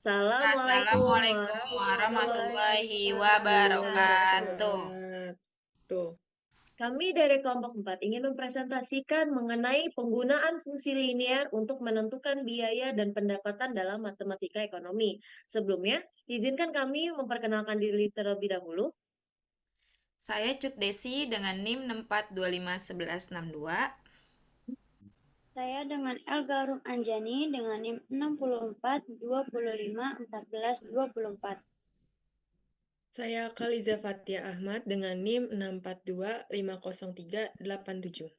Assalamualaikum Assalamualaikum warahmatullahi warahmatullahi wabarakatuh. wabarakatuh. Kami dari kelompok 4 ingin mempresentasikan mengenai penggunaan fungsi linier untuk menentukan biaya dan pendapatan dalam matematika ekonomi. Sebelumnya, izinkan kami memperkenalkan diri terlebih dahulu. Saya Cut Desi dengan NIM 64251162. Saya dengan Elga Rum Anjani dengan NIM 64 25 14 24. Saya Khaliza Fatia Ahmad dengan NIM 642503877.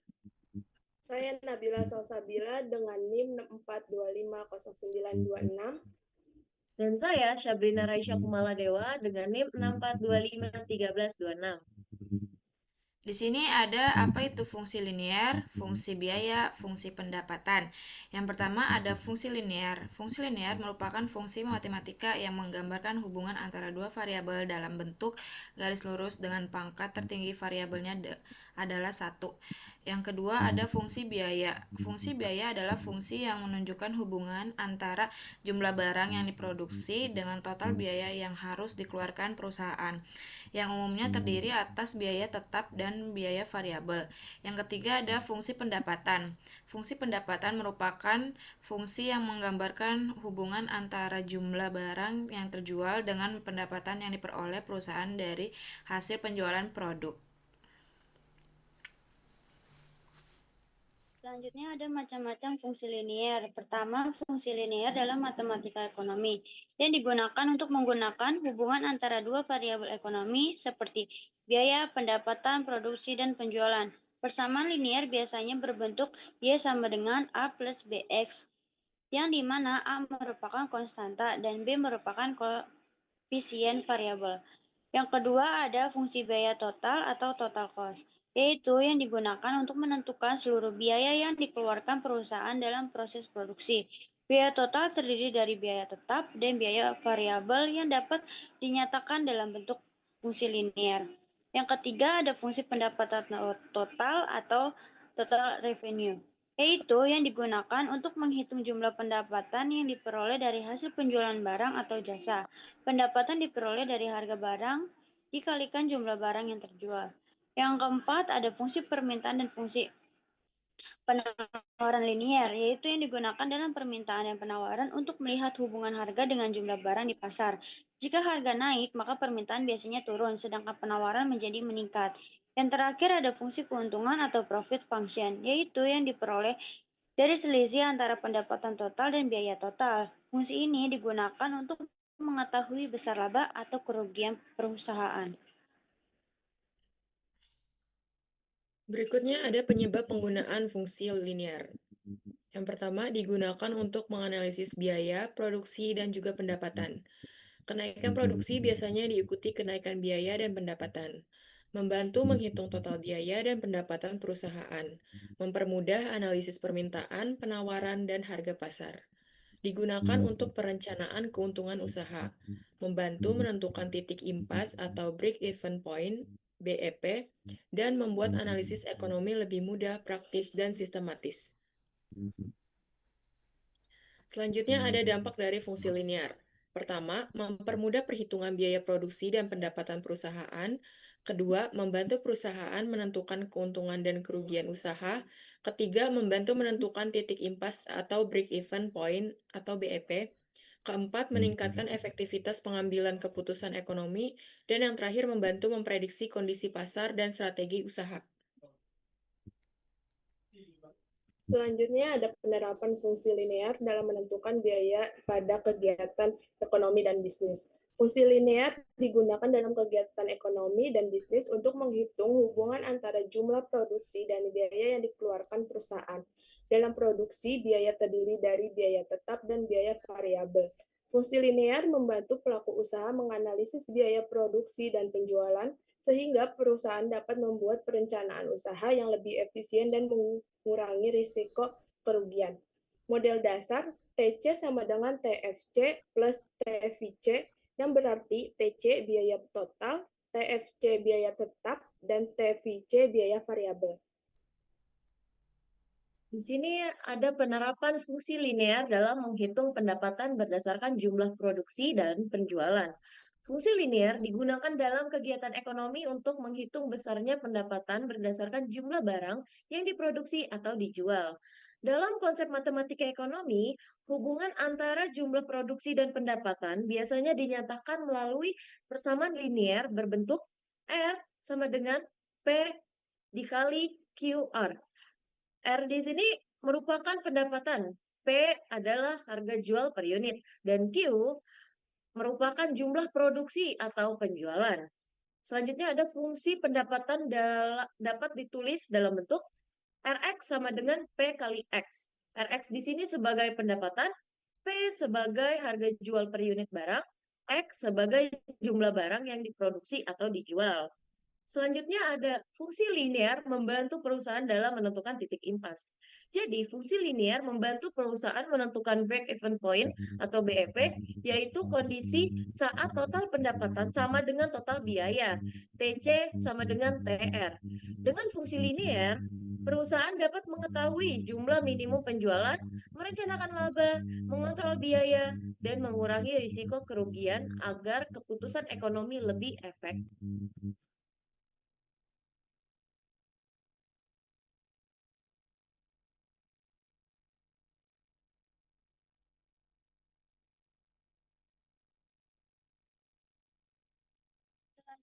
Saya Nabila Salsabila dengan NIM 4250926. Dan saya Syabrina Raisya Kumala Dewa dengan NIM 64251326. Di sini ada apa itu fungsi linier, fungsi biaya, fungsi pendapatan. Yang pertama ada fungsi linier. Fungsi linier merupakan fungsi matematika yang menggambarkan hubungan antara dua variabel dalam bentuk garis lurus dengan pangkat tertinggi variabelnya adalah 1. Yang kedua ada fungsi biaya. Fungsi biaya adalah fungsi yang menunjukkan hubungan antara jumlah barang yang diproduksi dengan total biaya yang harus dikeluarkan perusahaan, yang umumnya terdiri atas biaya tetap dan biaya variabel. Yang ketiga ada fungsi pendapatan. Fungsi pendapatan merupakan fungsi yang menggambarkan hubungan antara jumlah barang yang terjual dengan pendapatan yang diperoleh perusahaan dari hasil penjualan produk. Selanjutnya ada macam-macam fungsi linier. Pertama, fungsi linier dalam matematika ekonomi yang digunakan untuk menggunakan hubungan antara dua variabel ekonomi seperti biaya, pendapatan, produksi, dan penjualan. Persamaan linier biasanya berbentuk Y sama dengan A plus BX, yang dimana A merupakan konstanta dan B merupakan koefisien variabel. Yang kedua ada fungsi biaya total atau total cost, yaitu yang digunakan untuk menentukan seluruh biaya yang dikeluarkan perusahaan dalam proses produksi. Biaya total terdiri dari biaya tetap dan biaya variabel yang dapat dinyatakan dalam bentuk fungsi linier. Yang ketiga ada fungsi pendapatan total atau total revenue, yaitu yang digunakan untuk menghitung jumlah pendapatan yang diperoleh dari hasil penjualan barang atau jasa. Pendapatan diperoleh dari harga barang dikalikan jumlah barang yang terjual. Yang keempat ada fungsi permintaan dan fungsi penawaran linier, yaitu yang digunakan dalam permintaan dan penawaran untuk melihat hubungan harga dengan jumlah barang di pasar. Jika harga naik, maka permintaan biasanya turun, sedangkan penawaran menjadi meningkat. Yang terakhir ada fungsi keuntungan atau profit function, yaitu yang diperoleh dari selisih antara pendapatan total dan biaya total. Fungsi ini digunakan untuk mengetahui besar laba atau kerugian perusahaan. Berikutnya ada penyebab penggunaan fungsi linier. Yang pertama digunakan untuk menganalisis biaya, produksi, dan juga pendapatan. Kenaikan produksi biasanya diikuti kenaikan biaya dan pendapatan. Membantu menghitung total biaya dan pendapatan perusahaan. Mempermudah analisis permintaan, penawaran, dan harga pasar. Digunakan untuk perencanaan keuntungan usaha. Membantu menentukan titik impas atau break-even point, BEP, dan membuat analisis ekonomi lebih mudah, praktis, dan sistematis. Selanjutnya ada dampak dari fungsi linier. Pertama, mempermudah perhitungan biaya produksi dan pendapatan perusahaan. Kedua, membantu perusahaan menentukan keuntungan dan kerugian usaha. Ketiga, membantu menentukan titik impas atau break-even point atau BEP. Keempat, meningkatkan efektivitas pengambilan keputusan ekonomi. Dan yang terakhir, membantu memprediksi kondisi pasar dan strategi usaha. Selanjutnya ada penerapan fungsi linear dalam menentukan biaya pada kegiatan ekonomi dan bisnis. Fungsi linear digunakan dalam kegiatan ekonomi dan bisnis untuk menghitung hubungan antara jumlah produksi dan biaya yang dikeluarkan perusahaan. Dalam produksi, biaya terdiri dari biaya tetap dan biaya variabel. Fungsi linear membantu pelaku usaha menganalisis biaya produksi dan penjualan, sehingga perusahaan dapat membuat perencanaan usaha yang lebih efisien dan mengurangi risiko kerugian. Model dasar TC sama dengan TFC plus TFIC, yang berarti TC biaya total, TFC biaya tetap, dan TFIC biaya variabel. Di sini ada penerapan fungsi linear dalam menghitung pendapatan berdasarkan jumlah produksi dan penjualan. Fungsi linear digunakan dalam kegiatan ekonomi untuk menghitung besarnya pendapatan berdasarkan jumlah barang yang diproduksi atau dijual. Dalam konsep matematika ekonomi, hubungan antara jumlah produksi dan pendapatan biasanya dinyatakan melalui persamaan linear berbentuk R sama dengan P dikali QR. R di sini merupakan pendapatan, P adalah harga jual per unit, dan Q merupakan jumlah produksi atau penjualan. Selanjutnya ada fungsi pendapatan dapat ditulis dalam bentuk Rx sama dengan P kali X. Rx di sini sebagai pendapatan, P sebagai harga jual per unit barang, X sebagai jumlah barang yang diproduksi atau dijual. Selanjutnya ada fungsi linear membantu perusahaan dalam menentukan titik impas. Jadi, fungsi linear membantu perusahaan menentukan break-even point atau BEP, yaitu kondisi saat total pendapatan sama dengan total biaya, TC sama dengan TR. Dengan fungsi linear, perusahaan dapat mengetahui jumlah minimum penjualan, merencanakan laba, mengontrol biaya, dan mengurangi risiko kerugian agar keputusan ekonomi lebih efektif.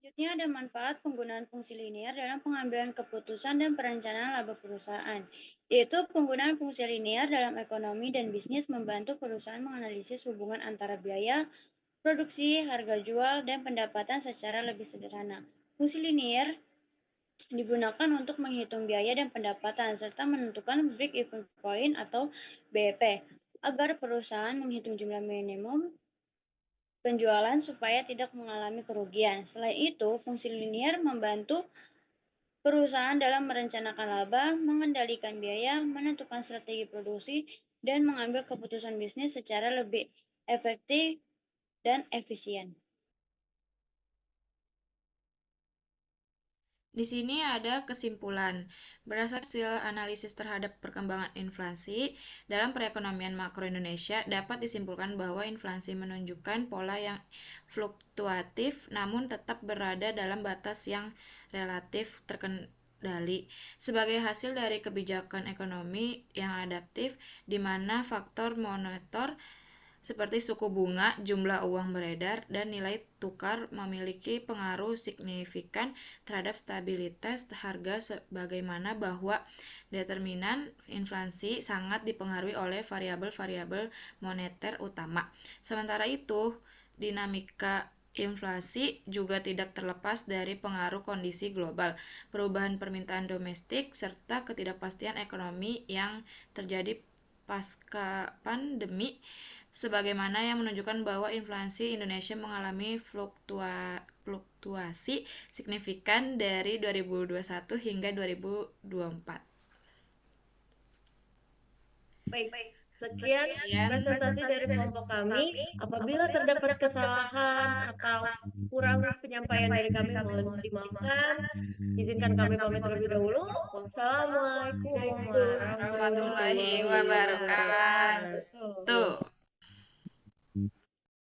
Selanjutnya ada manfaat penggunaan fungsi linear dalam pengambilan keputusan dan perencanaan laba perusahaan, yaitu penggunaan fungsi linear dalam ekonomi dan bisnis membantu perusahaan menganalisis hubungan antara biaya, produksi, harga jual, dan pendapatan secara lebih sederhana. Fungsi linear digunakan untuk menghitung biaya dan pendapatan serta menentukan break-even point atau BEP agar perusahaan menghitung jumlah minimum penjualan supaya tidak mengalami kerugian. Selain itu, fungsi linear membantu perusahaan dalam merencanakan laba, mengendalikan biaya, menentukan strategi produksi, dan mengambil keputusan bisnis secara lebih efektif dan efisien. Di sini ada kesimpulan. Berdasarkan hasil analisis terhadap perkembangan inflasi dalam perekonomian makro Indonesia, dapat disimpulkan bahwa inflasi menunjukkan pola yang fluktuatif namun tetap berada dalam batas yang relatif terkendali sebagai hasil dari kebijakan ekonomi yang adaptif di mana faktor moneter seperti suku bunga, jumlah uang beredar, dan nilai tukar memiliki pengaruh signifikan terhadap stabilitas harga sebagaimana bahwa determinan inflasi sangat dipengaruhi oleh variabel-variabel moneter utama. Sementara itu, dinamika inflasi juga tidak terlepas dari pengaruh kondisi global, perubahan permintaan domestik, serta ketidakpastian ekonomi yang terjadi pasca pandemi sebagaimana yang menunjukkan bahwa inflasi Indonesia mengalami fluktuasi signifikan dari 2021 hingga 2024. Baik, sekian presentasi dari kelompok kami. Apabila terdapat kesalahan atau kurang penyampaian dari kami, mohon dimaafkan. Izinkan kami pamit terlebih dahulu. Wassalamualaikum warahmatullahi Warahmatullahi wabarakatuh. wabarakatuh.